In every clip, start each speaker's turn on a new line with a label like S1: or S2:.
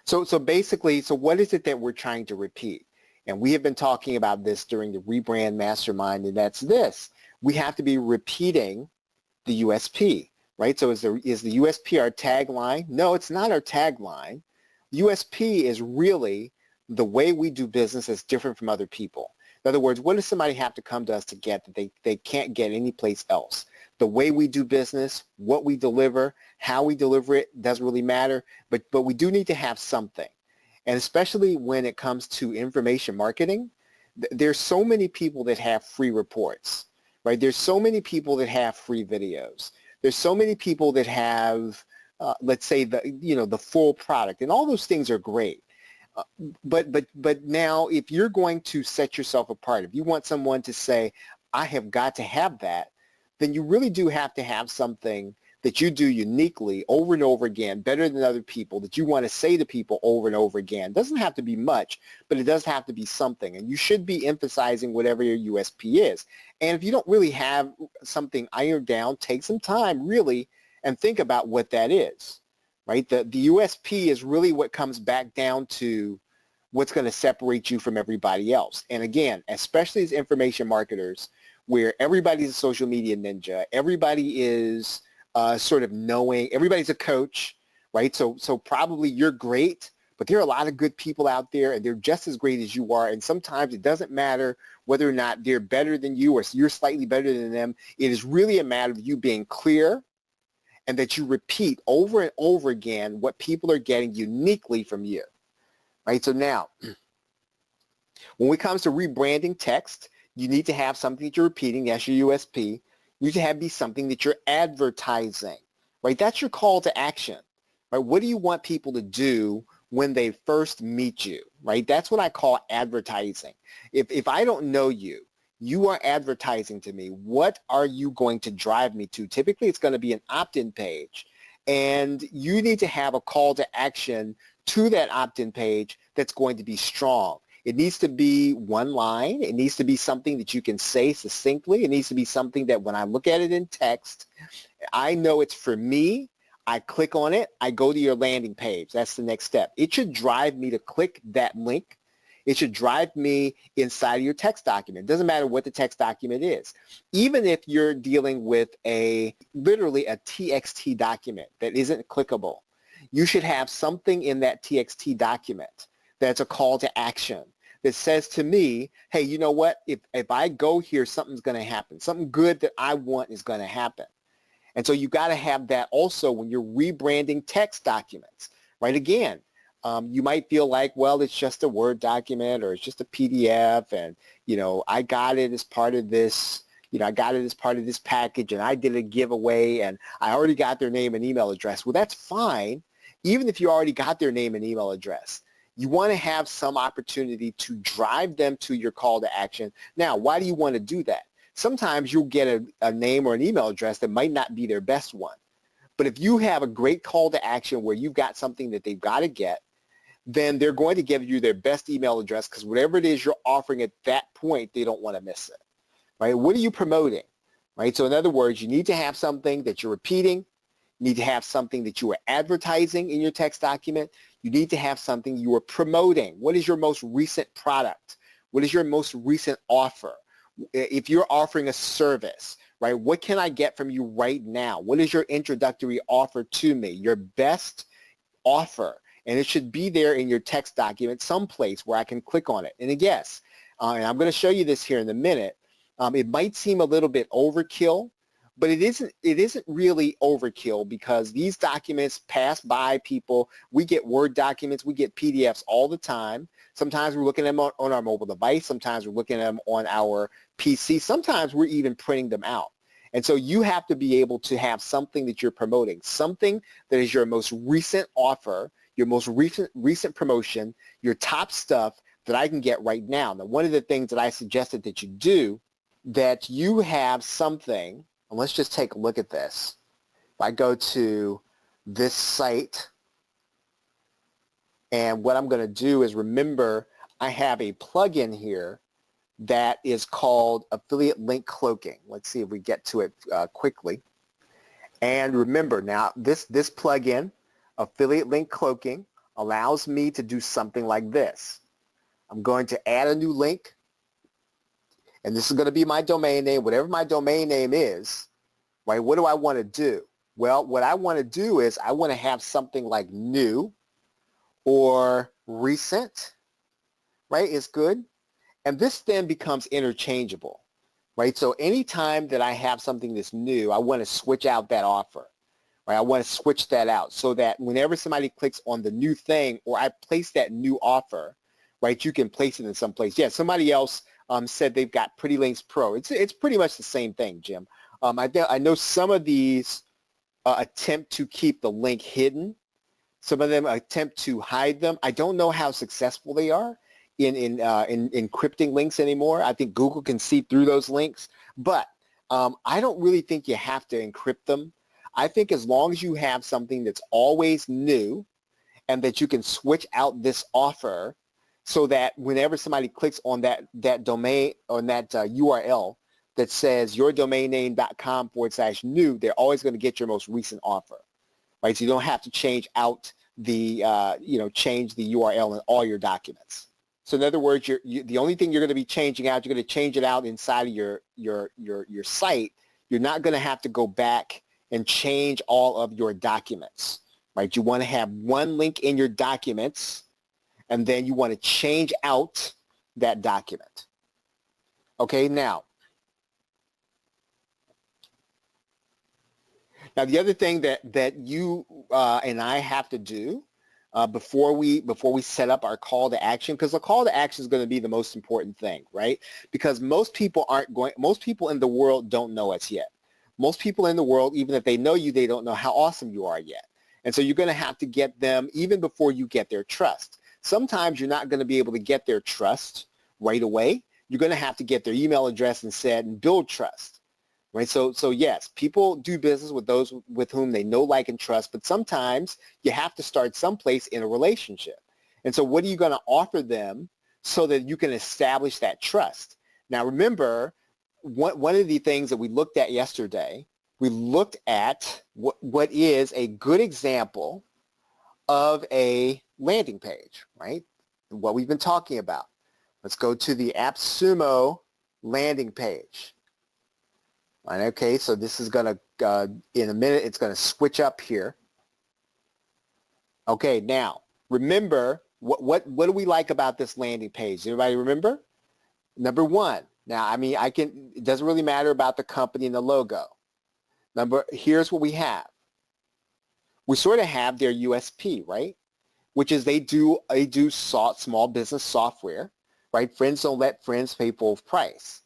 S1: So basically, so what is it that we're trying to repeat? And we have been talking about this during the Rebrand Mastermind, and that's this. We have to be repeating the USP, right? So is the USP our tagline? No, it's not our tagline. USP is really the way we do business is different from other people. In other words, what does somebody have to come to us to get that they can't get anyplace else? The way we do business, what we deliver, how we deliver it doesn't really matter, but we do need to have something. And especially when it comes to information marketing, there's so many people that have free reports, right? There's so many people that have free videos. There's so many people that have, let's say, the full product, and all those things are great. But now, if you're going to set yourself apart, if you want someone to say, I have got to have that, then you really do have to have something that you do uniquely over and over again, better than other people, that you want to say to people over and over again. It doesn't have to be much, but it does have to be something. And you should be emphasizing whatever your USP is. And if you don't really have something ironed down, take some time really and think about what that is, right? The USP is really what comes back down to what's going to separate you from everybody else. And again, especially as information marketers, where everybody's a social media ninja, everybody is sort of knowing, everybody's a coach, right? So probably you're great, but there are a lot of good people out there, and they're just as great as you are. And sometimes it doesn't matter whether or not they're better than you or you're slightly better than them. It is really a matter of you being clear and that you repeat over and over again what people are getting uniquely from you, right? So now, when it comes to rebranding text, you need to have something that you're repeating. That's your USP. You need to be something that you're advertising, right? That's your call to action, right? What do you want people to do when they first meet you, right? That's what I call advertising. If I don't know you, you are advertising to me. What are you going to drive me to? Typically, it's going to be an opt-in page, and you need to have a call to action to that opt-in page that's going to be strong. It needs to be one line. It needs to be something that you can say succinctly. It needs to be something that when I look at it in text, I know it's for me. I click on it. I go to your landing page. That's the next step. It should drive me to click that link. It should drive me inside of your text document. It doesn't matter what the text document is. Even if you're dealing with literally a TXT document that isn't clickable, you should have something in that TXT document that's a call to action that says to me, hey, you know what? If I go here, something's going to happen. Something good that I want is going to happen. And so you got to have that also when you're rebranding text documents, right? Again, you might feel like, well, it's just a Word document or it's just a PDF, and, I got it as part of this, I got it as part of this package, and I did a giveaway, and I already got their name and email address. Well, that's fine, even if you already got their name and email address. You want to have some opportunity to drive them to your call to action. Now, why do you want to do that? Sometimes you'll get a name or an email address that might not be their best one. But if you have a great call to action where you've got something that they've got to get, then they're going to give you their best email address, because whatever it is you're offering at that point, they don't want to miss it, right? What are you promoting, right? So in other words, you need to have something that you're repeating. You need to have something that you are advertising in your text document. You need to have something you are promoting. What is your most recent product? What is your most recent offer? If you're offering a service, right, what can I get from you right now? What is your introductory offer to me? Your best offer. And it should be there in your text document someplace where I can click on it. And yes, and I'm going to show you this here in a minute, it might seem a little bit overkill, but it isn't really overkill, because these documents pass by people. We get Word documents, we get PDFs all the time. Sometimes we're looking at them on our mobile device. Sometimes we're looking at them on our PC. Sometimes we're even printing them out. And so you have to be able to have something that you're promoting, something that is your most recent offer, your most recent promotion, your top stuff that I can get right now. Now, one of the things that I suggested that you do, that you have something, and let's just take a look at this. If I go to this site, and what I'm going to do is, remember, I have a plugin here that is called Affiliate Link Cloaking. Let's see if we get to it quickly. And remember now, this plugin, Affiliate Link Cloaking, allows me to do something like this. I'm going to add a new link, and this is going to be my domain name, whatever my domain name is, right? What do I want to do? Well, what I want to do is I want to have something like new or recent, right? It's good. And this then becomes interchangeable, right? So anytime that I have something that's new, I want to switch out that offer, right? I want to switch that out so that whenever somebody clicks on the new thing or I place that new offer, right, you can place it in some place. Yeah, somebody else said they've got Pretty Links Pro. It's pretty much the same thing, Jim. I know some of these attempt to keep the link hidden. Some of them attempt to hide them. I don't know how successful they are in encrypting links anymore. I think Google can see through those links, but I don't really think you have to encrypt them. I think as long as you have something that's always new and that you can switch out this offer so that whenever somebody clicks on that domain, on that URL that says yourdomainname.com/new, they're always going to get your most recent offer, right? So you don't have to change out the, change the URL in all your documents. So in other words, the only thing you're going to be changing out, you're going to change it out inside of your site. You're not going to have to go back and change all of your documents, right? You want to have one link in your documents, and then you want to change out that document. Okay, now the other thing that you and I have to do before we set up our call to action, because the call to action is going to be the most important thing, right? Because most people in the world don't know us yet. Most people in the world, even if they know you, they don't know how awesome you are yet. And so you're going to have to get them even before you get their trust. Sometimes you're not going to be able to get their trust right away. You're going to have to get their email address and build trust. Right, so yes, people do business with those with whom they know, like, and trust, but sometimes you have to start someplace in a relationship. And so what are you going to offer them so that you can establish that trust? Now remember, one of the things that we looked at yesterday, we looked at what is a good example of a landing page, right? What we've been talking about. Let's go to the AppSumo landing page. Okay, so this is going to, in a minute, it's going to switch up here. Okay, now, remember, what do we like about this landing page? Everybody remember? Number one, now, I mean, it doesn't really matter about the company and the logo. Here's what we have. We sort of have their USP, right? Which is they do small business software, right? Friends don't let friends pay full price.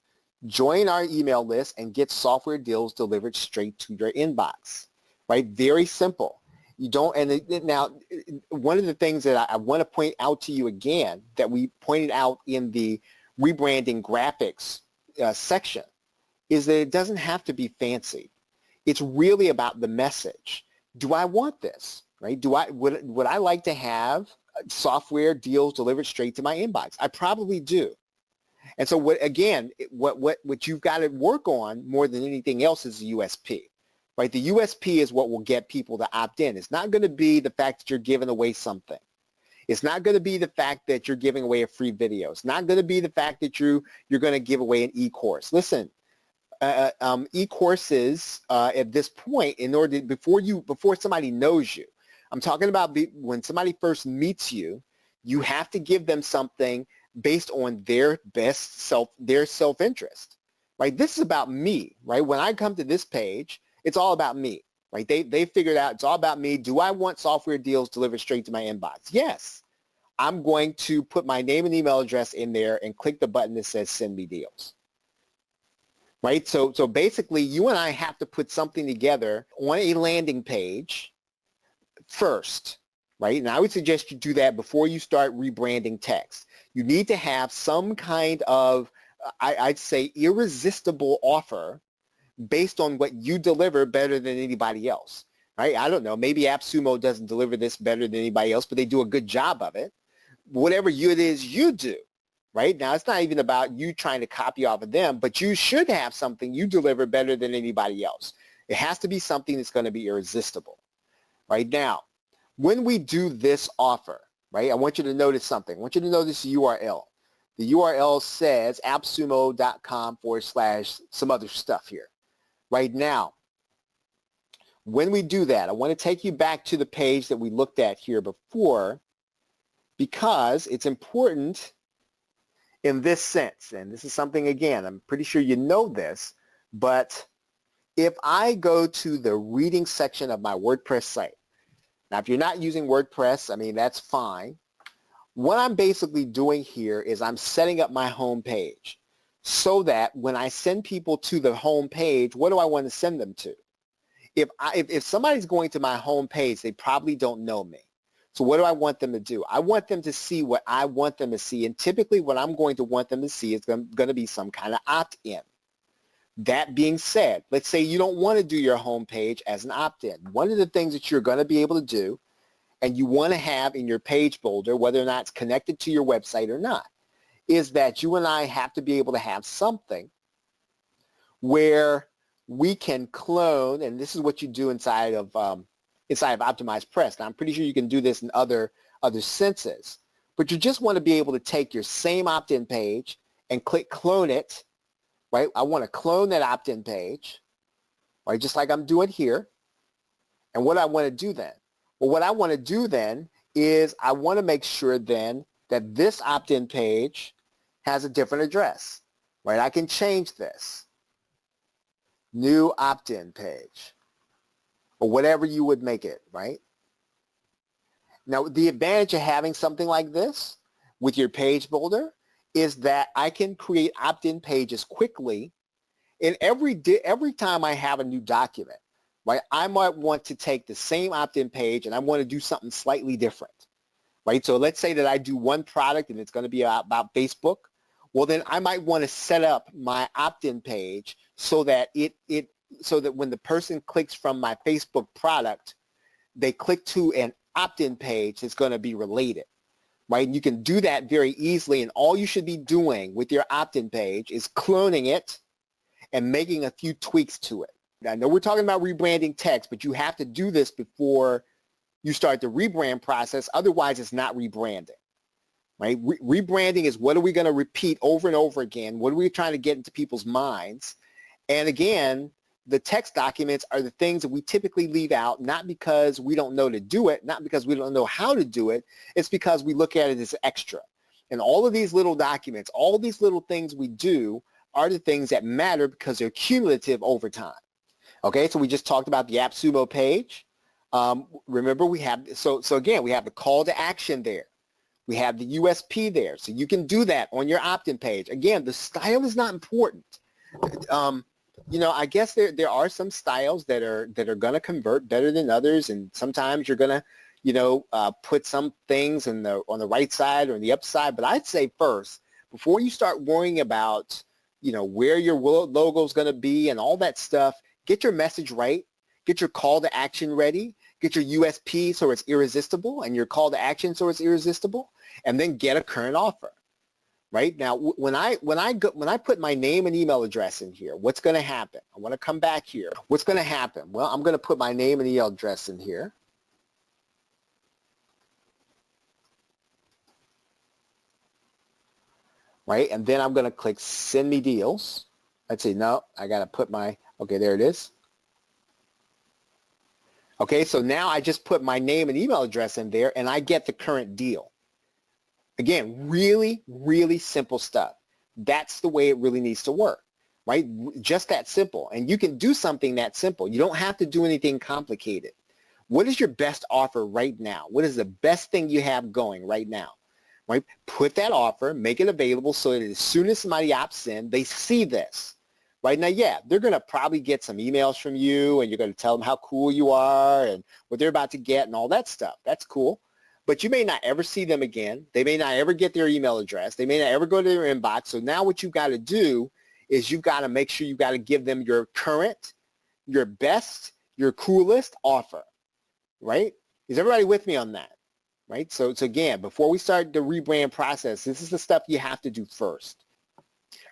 S1: Join our email list and get software deals delivered straight to your inbox, right? Very simple. You don't, and now one of the things that I want to point out to you again that we pointed out in the rebranding graphics section is that it doesn't have to be fancy. It's really about the message. Do I want this, right? Would I like to have software deals delivered straight to my inbox? I probably do. And so what you've got to work on more than anything else is the USP, right? The USP is what will get people to opt in. It's not going to be the fact that you're giving away something. It's not going to be the fact that you're giving away a free video. It's not going to be the fact that you're going to give away an e-course. Listen, e-courses at this point, before somebody knows you, I'm talking about when somebody first meets you, you have to give them something based on their self-interest, right? This is about me, right? When I come to this page, it's all about me, right? They figured out it's all about me. Do I want software deals delivered straight to my inbox? Yes. I'm going to put my name and email address in there and click the button that says send me deals, right? So basically you and I have to put something together on a landing page first, right? And I would suggest you do that before you start rebranding text. You need to have some kind of, I'd say, irresistible offer based on what you deliver better than anybody else, right? I don't know. Maybe AppSumo doesn't deliver this better than anybody else, but they do a good job of it. Whatever it is you do, right? Now, it's not even about you trying to copy off of them, but you should have something you deliver better than anybody else. It has to be something that's going to be irresistible. Right now, When we do this offer, right, I want you to notice something. I want you to notice the URL. The URL says appsumo.com/some other stuff here. Right now, when we do that, I want to take you back to the page that we looked at here before, because it's important in this sense. And this is something, again, I'm pretty sure you know this, but if I go to the reading section of my WordPress site, now if you're not using WordPress, I mean, that's fine. What I'm basically doing here is I'm setting up my home page so that when I send people to the home page, what do I want to send them to? If somebody's going to my home page, they probably don't know me. So what do I want them to do? I want them to see what I want them to see, and typically what I'm going to want them to see is going to be some kind of opt-in. That being said, let's say you don't want to do your home page as an opt-in. One of the things that you're going to be able to do, and you want to have in your page builder, whether or not it's connected to your website or not, is that you and I have to be able to have something where we can clone, and this is what you do inside of Optimized Press. Now, I'm pretty sure you can do this in other senses, but you just want to be able to take your same opt-in page and click clone it, right? I want to clone that opt-in page, right, just like I'm doing here. And what I want to do then? Well, what I want to do then is I want to make sure then that this opt-in page has a different address, right? I can change this. New opt-in page, or whatever you would make it, right? Now, the advantage of having something like this with your page builder is that I can create opt-in pages quickly, and every time I have a new document, right, I might want to take the same opt-in page and I want to do something slightly different, right? So let's say that I do one product and it's going to be about Facebook. Well, then I might want to set up my opt-in page so that so that when the person clicks from my Facebook product, they click to an opt-in page that's going to be related, right? And you can do that very easily, and all you should be doing with your opt-in page is cloning it and making a few tweaks to it. I know we're talking about rebranding text, but you have to do this before you start the rebrand process. Otherwise, it's not rebranding, right? Rebranding is, what are we going to repeat over and over again? What are we trying to get into people's minds? And again, the text documents are the things that we typically leave out, not because we don't know to do it, not because we don't know how to do it. It's because we look at it as extra. And all of these little documents, all these little things we do are the things that matter because they're cumulative over time. Okay, so we just talked about the AppSumo page. Remember, we have, so again, we have the call to action there. We have the USP there. So you can do that on your opt-in page. Again, the style is not important. You know, I guess there are some styles that are going to convert better than others, and sometimes you're going to, you know, put some things on the right side or on the upside. But I'd say first, before you start worrying about, you know, where your logo is going to be and all that stuff, get your message right, get your call to action ready, get your USP so it's irresistible, and your call to action so it's irresistible, and then get a current offer. Right now, when I put my name and email address in here, what's going to happen? I want to come back here. What's going to happen? Well, I'm going to put my name and email address in here. Right, and then I'm going to click Send Me Deals. Let's see, no, I got to put my, okay, there it is. Okay, so now I just put my name and email address in there, and I get the current deal. Again, really, really simple stuff. That's the way it really needs to work, right? Just that simple. And you can do something that simple. You don't have to do anything complicated. What is your best offer right now? What is the best thing you have going right now? Right? Put that offer, make it available so that as soon as somebody opts in, they see this. Right now, yeah, they're going to probably get some emails from you, and you're going to tell them how cool you are and what they're about to get and all that stuff. That's cool. But you may not ever see them again. They may not ever get their email address. They may not ever go to their inbox. So now what you've got to do is you've got to make sure you've got to give them your current, your best, your coolest offer, right? Is everybody with me on that, right? So again, before we start the rebrand process, this is the stuff you have to do first.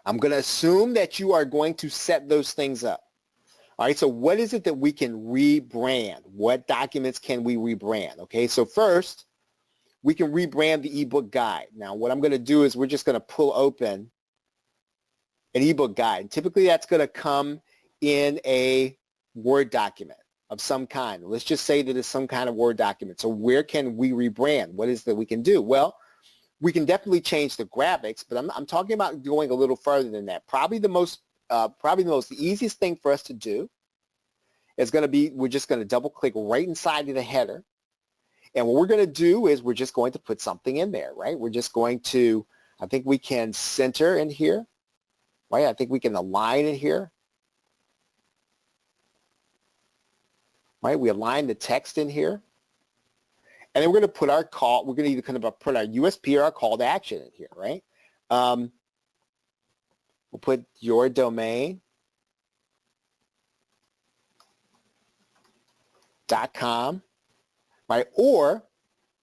S1: I'm going to assume that you are going to set those things up. All right, so what is it that we can rebrand? What documents can we rebrand? Okay, so first, we can rebrand the ebook guide. Now, what I'm going to do is we're just going to pull open an ebook guide. And typically, that's going to come in a Word document of some kind. Let's just say that it's some kind of Word document. So where can we rebrand? What is that we can do? Well, we can definitely change the graphics, but I'm talking about going a little further than that. Probably the easiest thing for us to do is going to be, we're just going to double click right inside of the header. And what we're going to do is we're just going to put something in there, right? We're just going to, I think we can center in here, right? I think we can align in here, right? We align the text in here. And then we're going to put our call, we're going to either kind of put our USP or our call to action in here, right? We'll put your domain .com, right? Or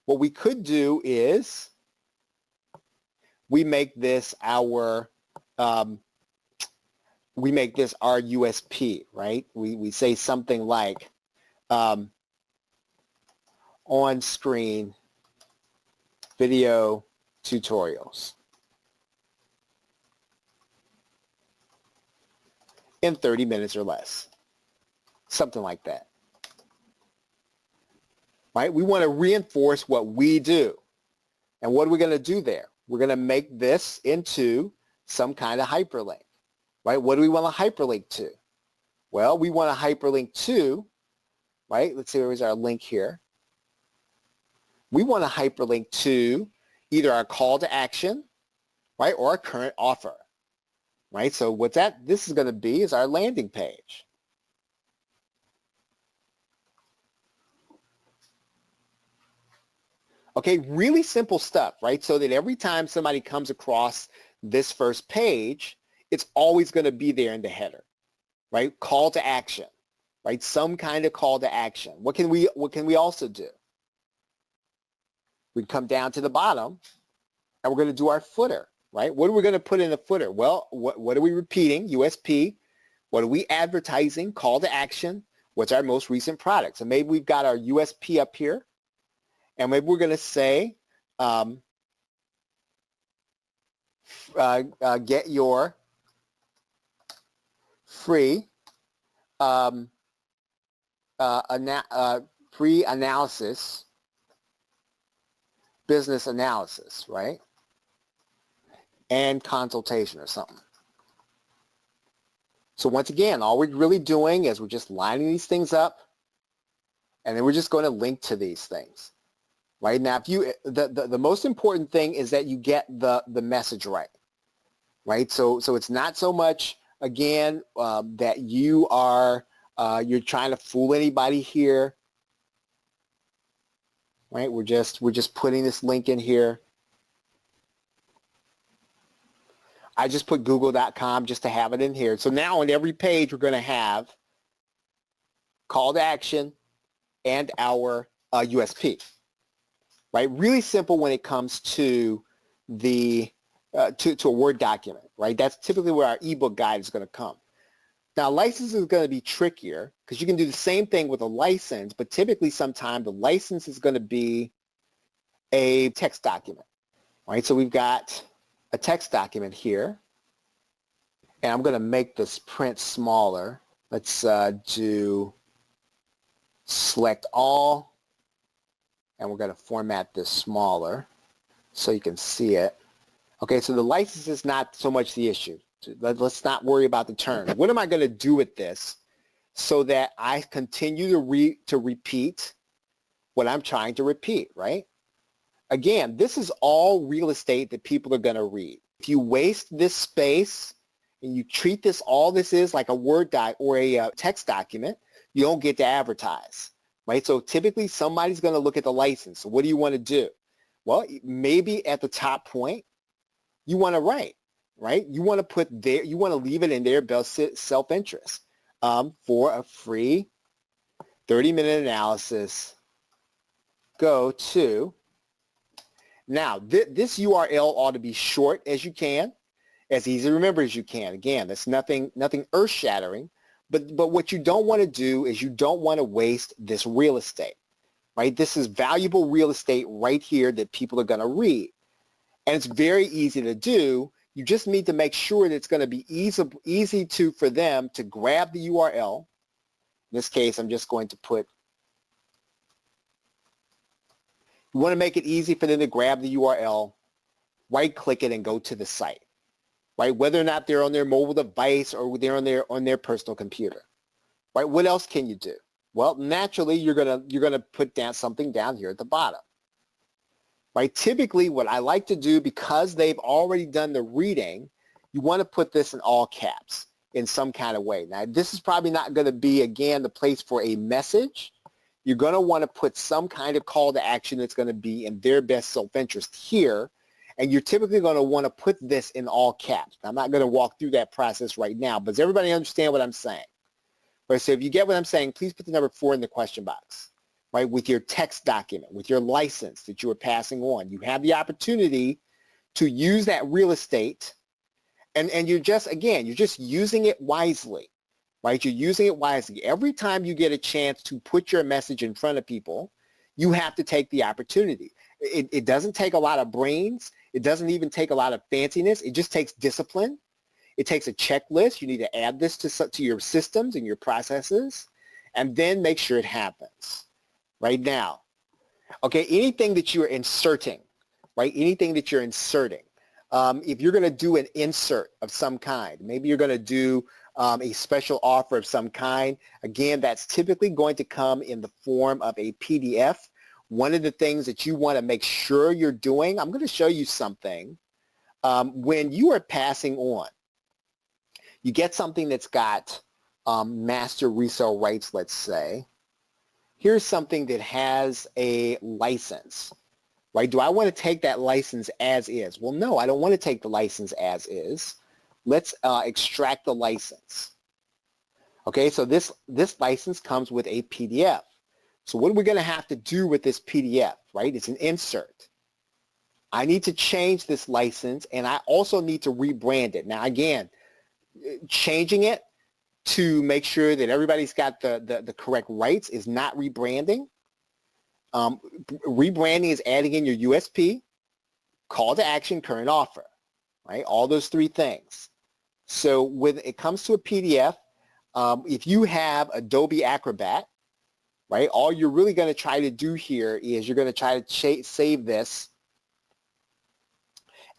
S1: what we could do is we make this our USP, right? We say something like on-screen video tutorials in 30 minutes or less, something like that. Right? We want to reinforce what we do. And what are we going to do there? We're going to make this into some kind of hyperlink. Right? What do we want to hyperlink to? Well, we want to hyperlink to, right? Let's see, where's our link here? We want to hyperlink to either our call to action, right, or our current offer. Right? So what this is going to be is our landing page. Okay, really simple stuff, right? So that every time somebody comes across this first page, it's always going to be there in the header, right? Call to action, right? Some kind of call to action. What can we also do? We come down to the bottom and we're going to do our footer, right? What are we going to put in the footer? Well, what are we repeating? USP. What are we advertising? Call to action. What's our most recent product? So maybe we've got our USP up here. And maybe we're going to say, get your free pre-analysis, business analysis, right? And consultation or something. So once again, all we're really doing is we're just lining these things up, and then we're just going to link to these things. Right now, if you the most important thing is that you get the message right, right? So it's not so much again that you are you're trying to fool anybody here, right? We're just putting this link in here. I just put google.com just to have it in here. So now on every page we're going to have call to action and our USP. Right, really simple when it comes to the to a Word document. Right, that's typically where our ebook guide is going to come. Now, license is going to be trickier because you can do the same thing with a license, but typically, sometimes the license is going to be a text document. Right, so we've got a text document here, and I'm going to make this print smaller. Let's do select all. And we're going to format this smaller so you can see it. Okay, so the license is not so much the issue. Let's not worry about the term. What am I going to do with this so that I continue to repeat what I'm trying to repeat, right? Again, this is all real estate that people are going to read. If you waste this space and you treat all this is like a Word doc or a text document, you don't get to advertise. Right? So typically somebody's going to look at the license. So what do you want to do? Well, maybe at the top point, you want to write, right? You want to put there, you want to leave it in their best self-interest for a free 30-minute analysis. Go to, now this URL ought to be short as you can, as easy to remember as you can. Again, that's nothing earth-shattering, But what you don't want to do is you don't want to waste this real estate, right? This is valuable real estate right here that people are going to read. And it's very easy to do. You just need to make sure that it's going to be easy for them to grab the URL. In this case, I'm just going to put, you want to make it easy for them to grab the URL, right-click it, and go to the site, right? Whether or not they're on their mobile device or they're on their personal computer, right? What else can you do? Well, naturally, you're gonna put down something down here at the bottom, right? Typically, what I like to do, because they've already done the reading, you want to put this in all caps in some kind of way. Now, this is probably not going to be, again, the place for a message. You're going to want to put some kind of call to action that's going to be in their best self-interest here, and you're typically going to want to put this in all caps. I'm not going to walk through that process right now, but does everybody understand what I'm saying? Right, so if you get what I'm saying, please put the number 4 in the question box. Right, with your text document, with your license that you are passing on. You have the opportunity to use that real estate, and you're just using it wisely, right? You're using it wisely. Every time you get a chance to put your message in front of people, you have to take the opportunity. It doesn't take a lot of brains. It doesn't even take a lot of fanciness. It just takes discipline. It takes a checklist. You need to add this to your systems and your processes, and then make sure it happens. Right now, okay, anything that you're inserting, right, anything that you're inserting, if you're going to do an insert of some kind, maybe you're going to do a special offer of some kind, again, that's typically going to come in the form of a PDF. One of the things that you want to make sure you're doing, I'm going to show you something. When you are passing on, you get something that's got master resale rights, let's say. Here's something that has a license, right? Do I want to take that license as is? Well, no, I don't want to take the license as is. Let's extract the license. Okay, so this license comes with a PDF. So what are we going to have to do with this PDF, right? It's an insert. I need to change this license, and I also need to rebrand it. Now, again, changing it to make sure that everybody's got the correct rights is not rebranding. Rebranding is adding in your USP, call to action, current offer, right? All those 3 things. So when it comes to a PDF, if you have Adobe Acrobat, right, all you're really going to try to do here is you're going to try to save this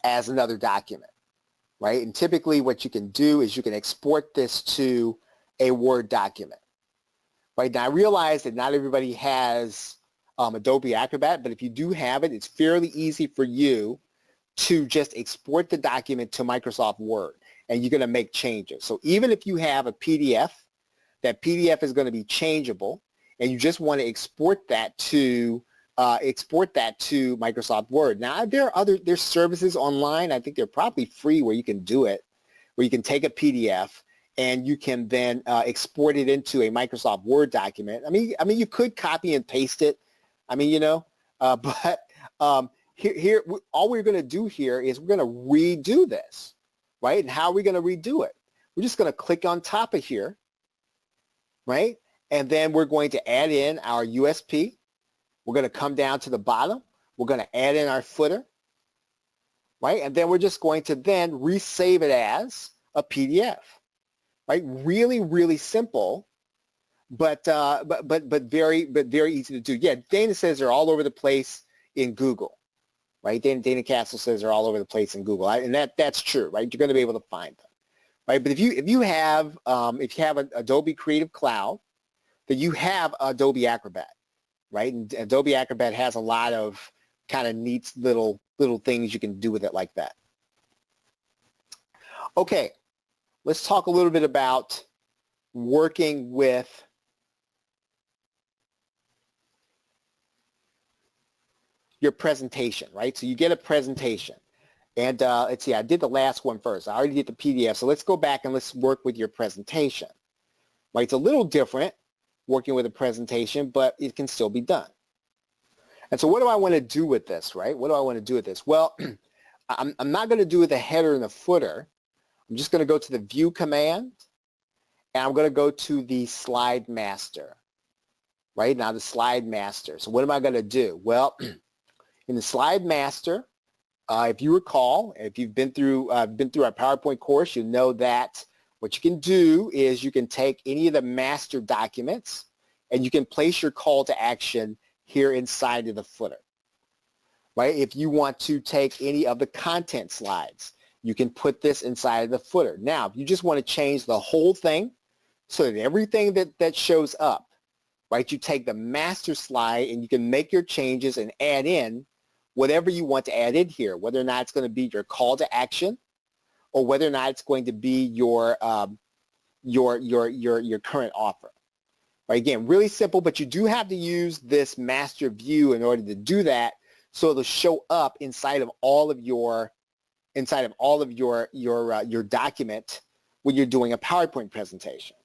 S1: as another document, right? And typically what you can do is you can export this to a Word document, right? Now I realize that not everybody has Adobe Acrobat, but if you do have it, it's fairly easy for you to just export the document to Microsoft Word, and you're going to make changes. So even if you have a PDF, that PDF is going to be changeable, and you just want to export that to Microsoft Word. Now there's services online. I think they're probably free where you can do it, where you can take a PDF and you can then export it into a Microsoft Word document. I mean, you could copy and paste it. I mean, but here, all we're going to do here is we're going to redo this, right? And how are we going to redo it? We're just going to click on top of here, right? And then we're going to add in our USP. We're going to come down to the bottom. We're going to add in our footer, right? And then we're just going to then resave it as a PDF, right? Really, really simple, but very easy to do. Yeah, Dana says they're all over the place in Google, right? Dana Castle says they're all over the place in Google, and that's true, right? You're going to be able to find them, right? But if you have an Adobe Creative Cloud, then you have Adobe Acrobat, right? And Adobe Acrobat has a lot of kind of neat little things you can do with it like that. Okay, let's talk a little bit about working with your presentation, right? So you get a presentation. And let's see, I did the last one first. I already did the PDF, so let's go back and let's work with your presentation, right? It's a little different working with a presentation, but it can still be done. And so what do I want to do with this, right? What do I want to do with this? Well, I'm not going to do with the header and the footer. I'm just going to go to the View command, and I'm going to go to the slide master. Right now, the slide master. So what am I going to do? Well, in the slide master, if you recall, if you've been through our PowerPoint course, you know that what you can do is you can take any of the master documents and you can place your call to action here inside of the footer. Right? If you want to take any of the content slides, you can put this inside of the footer. Now, if you just want to change the whole thing so that everything that shows up, right, you take the master slide and you can make your changes and add in whatever you want to add in here, whether or not it's going to be your call to action or whether or not it's going to be your current offer. Right, again, really simple, but you do have to use this master view in order to do that, so it'll show up inside of all of your document when you're doing a PowerPoint presentation.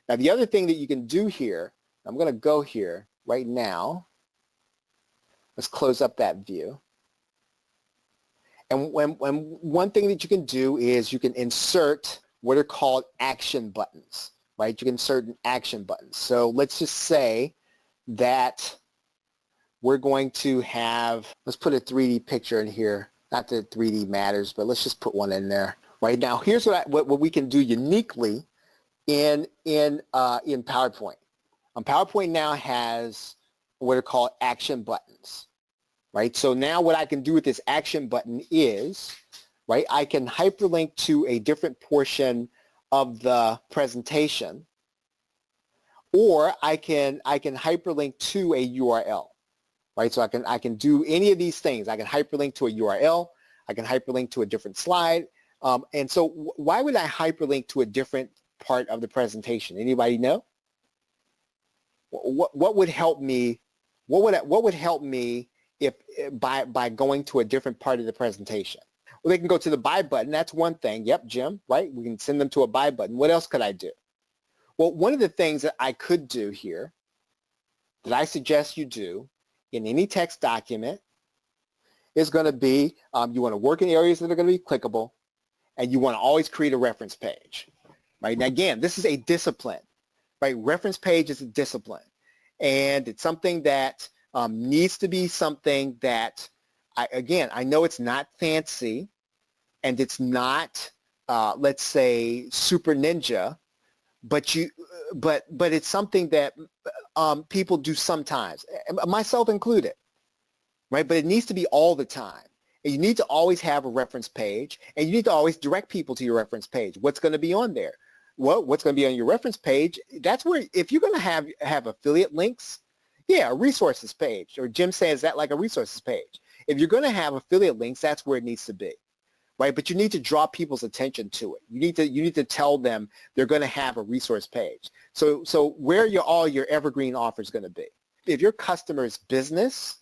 S1: Now, the other thing that you can do here, I'm going to go here right now. Let's close up that view. And one thing that you can do is you can insert what are called action buttons, right? You can insert an action button. So let's just say that we're going to have, let's put a 3D picture in here. Not that 3D matters, but let's just put one in there. Right now, here's what we can do uniquely in PowerPoint. PowerPoint now has what are called action buttons, right? So now what I can do with this action button is, right, I can hyperlink to a different portion of the presentation, or I can hyperlink to a URL, right? So I can do any of these things. I can hyperlink to a URL. I can hyperlink to a different slide. And so why would I hyperlink to a different part of the presentation? Anybody know? What would help me? What would help me if by going to a different part of the presentation? Well, they can go to the buy button. That's one thing. Yep, Jim, right? We can send them to a buy button. What else could I do? Well, one of the things that I could do here that I suggest you do in any text document is going to be you want to work in areas that are going to be clickable, and you want to always create a reference page. Right? Now, again, this is a discipline. Right? Reference page is a discipline, and it's something that needs to be something that, I know it's not fancy, and it's not, let's say, super ninja, but it's something that people do sometimes, myself included, right? But it needs to be all the time. And you need to always have a reference page, and you need to always direct people to your reference page. What's going to be on there? Well, what's going to be on your reference page? That's where, if you're going to have affiliate links, yeah, a resources page, or Jim says that like a resources page. If you're going to have affiliate links, that's where it needs to be, right? But you need to draw people's attention to it. You need to tell them they're going to have a resource page. So where are all your evergreen offers going to be? If your customer's business,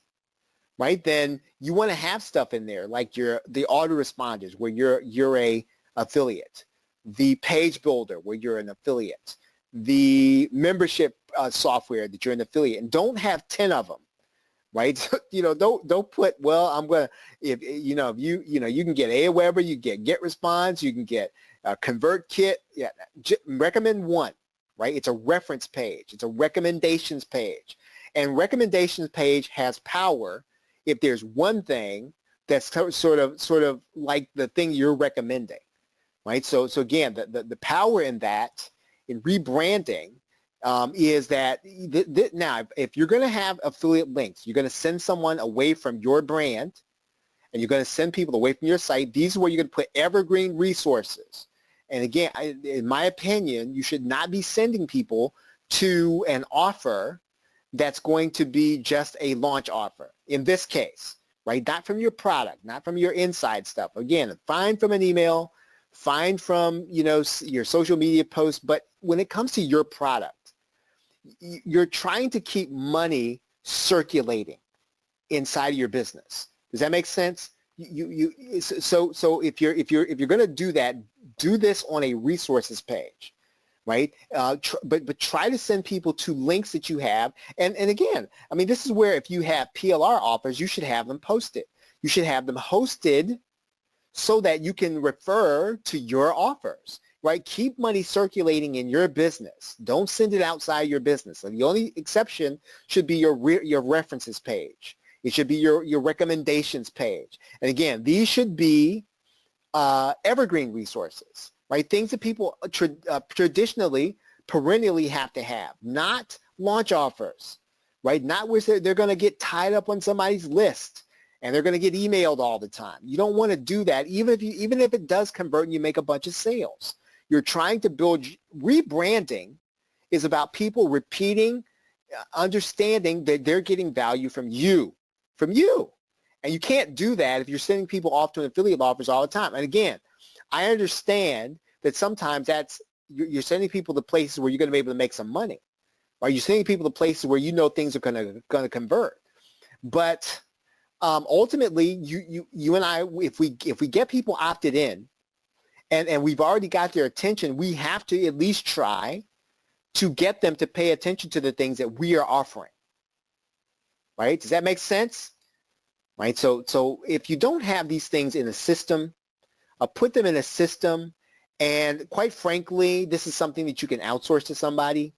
S1: right, then you want to have stuff in there like the autoresponders where you're a affiliate, the page builder where you're an affiliate, the membership software that you're an affiliate, and don't have 10 of them, right? Don't put, well, I'm going to, if you can get Aweber, you get Response, you can get ConvertKit, yeah, recommend one, right? It's a reference page. It's a recommendations page, and recommendations page has power if there's one thing that's sort of like the thing you're recommending, right? So again, the power in that, in rebranding, is that now if you're going to have affiliate links, you're going to send someone away from your brand, and you're going to send people away from your site. These are where you're going to put evergreen resources. And again, in my opinion, you should not be sending people to an offer that's going to be just a launch offer. In this case, right? Not from your product, not from your inside stuff. Again, find from an email, find from your social media posts. But when it comes to your product, you're trying to keep money circulating inside of your business. Does that make sense? So if you're going to do that, do this on a resources page, right? But try to send people to links that you have. And again, I mean, this is where if you have PLR offers, you should have them posted. You should have them hosted so that you can refer to your offers. right? Keep money circulating in your business. Don't send it outside your business. And the only exception should be your references page. It should be your recommendations page. And again, these should be evergreen resources, right? Things that people traditionally, perennially have to have, not launch offers, right? Not where they're going to get tied up on somebody's list and they're going to get emailed all the time. You don't want to do that, even if it does convert and you make a bunch of sales. You're trying to build rebranding is about people repeating, understanding that they're getting value from you. And you can't do that if you're sending people off to affiliate offers all the time. And again, I understand that sometimes you're sending people to places where you're going to be able to make some money. Right? You're sending people to places where you know things are going to convert. But ultimately, you and I, if we get people opted in, and we've already got their attention, we have to at least try to get them to pay attention to the things that we are offering. Right? Does that make sense? Right? So if you don't have these things in a system, put them in a system, and quite frankly, this is something that you can outsource to somebody.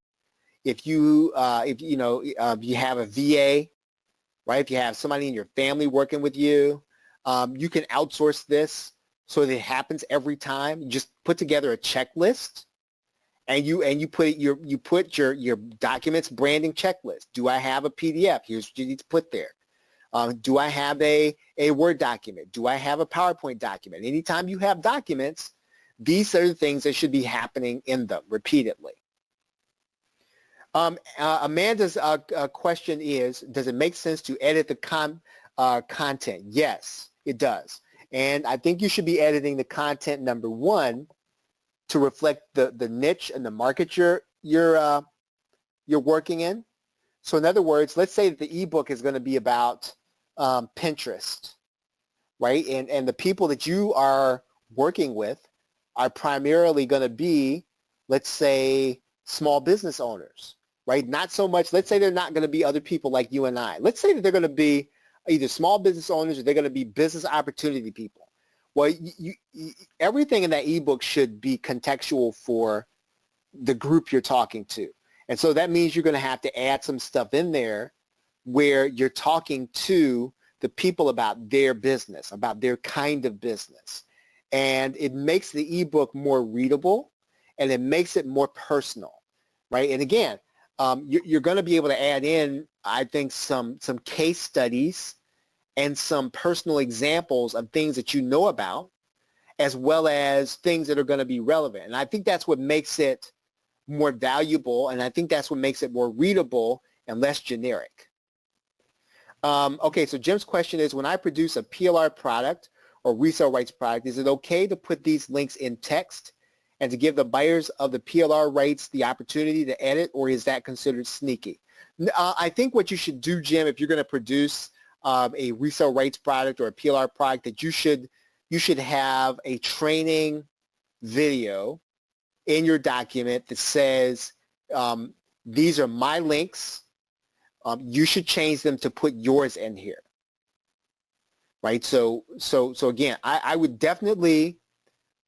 S1: If you have a VA, right? If you have somebody in your family working with you, you can outsource this so that it happens every time. You just put together a checklist, and you put your documents branding checklist. Do I have a PDF? Here's what you need to put there. Do I have a Word document? Do I have a PowerPoint document? Anytime you have documents, these are the things that should be happening in them repeatedly. Amanda's question is, does it make sense to edit the content? Yes, it does. And I think you should be editing the content, number one, to reflect the niche and the market you're working in. So in other words, let's say that the ebook is going to be about Pinterest, right? And the people that you are working with are primarily going to be, let's say, small business owners, right? Not so much, let's say they're not going to be other people like you and I. Let's say that they're going to be either small business owners or they're going to be business opportunity people. Well, everything in that ebook should be contextual for the group you're talking to. And so that means you're going to have to add some stuff in there where you're talking to the people about their business, about their kind of business. And it makes the ebook more readable and it makes it more personal, right? And again, you're going to be able to add in, I think, some case studies and some personal examples of things that you know about, as well as things that are going to be relevant. And I think that's what makes it more valuable, and I think that's what makes it more readable and less generic. Okay, so Jim's question is, when I produce a PLR product or resale rights product, is it okay to put these links in text and to give the buyers of the PLR rights the opportunity to edit, or is that considered sneaky? I think what you should do, Jim, if you're going to produce a resale rights product or a PLR product, that you should have a training video in your document that says, these are my links. You should change them to put yours in here, right? So again, I would definitely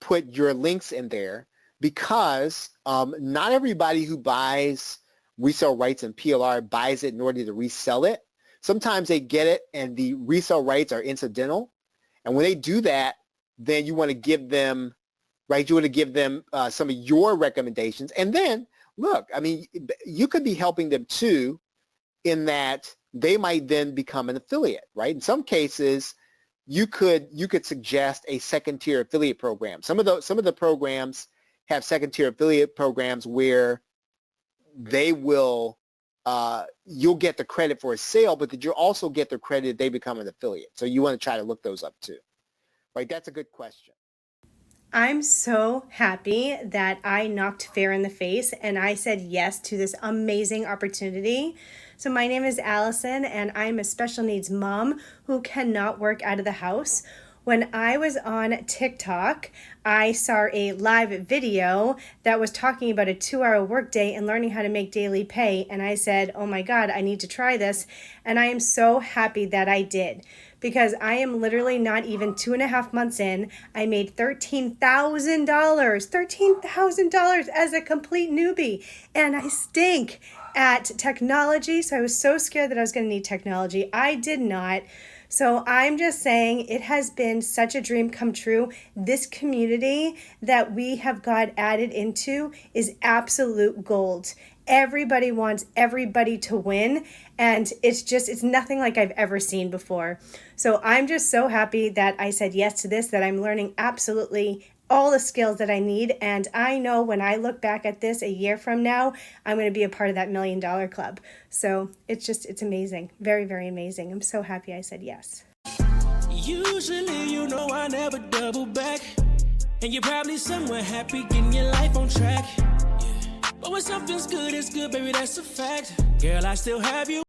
S1: put your links in there, because not everybody who buys resale rights and PLR buys it in order to resell it. Sometimes they get it and the resale rights are incidental. And when they do that, then you want to give them, right, you want to give them some of your recommendations. And then, look, I mean, you could be helping them too, in that they might then become an affiliate, right? In some cases, you could suggest a second tier affiliate program. Some of the programs have second tier affiliate programs where they will, you'll get the credit for a sale, but that you'll also get the credit if they become an affiliate. So you want to try to look those up too, right? That's a good question.
S2: I'm so happy that I knocked fear in the face and I said yes to this amazing opportunity. So my name is Allison and I'm a special needs mom who cannot work out of the house. When I was on TikTok, I saw a live video that was talking about a 2-hour workday and learning how to make daily pay. And I said, oh my God, I need to try this. And I am so happy that I did, because I am literally not even 2.5 months in. I made $13,000 as a complete newbie. And I stink at technology. So I was so scared that I was going to need technology. I did not. So I'm just saying, it has been such a dream come true. This community that we have got added into is absolute gold. Everybody wants everybody to win, and it's nothing like I've ever seen before. So I'm just so happy that I said yes to this, that I'm learning absolutely all the skills that I need. And I know when I look back at this a year from now, I'm going to be a part of that $1 Million Club. So it's amazing. Very, very amazing. I'm so happy I said yes.
S3: Usually, I never double back. And you're probably somewhere happy getting your life on track. Yeah. But when something's good, it's good, baby, that's a fact. Girl, I still have you.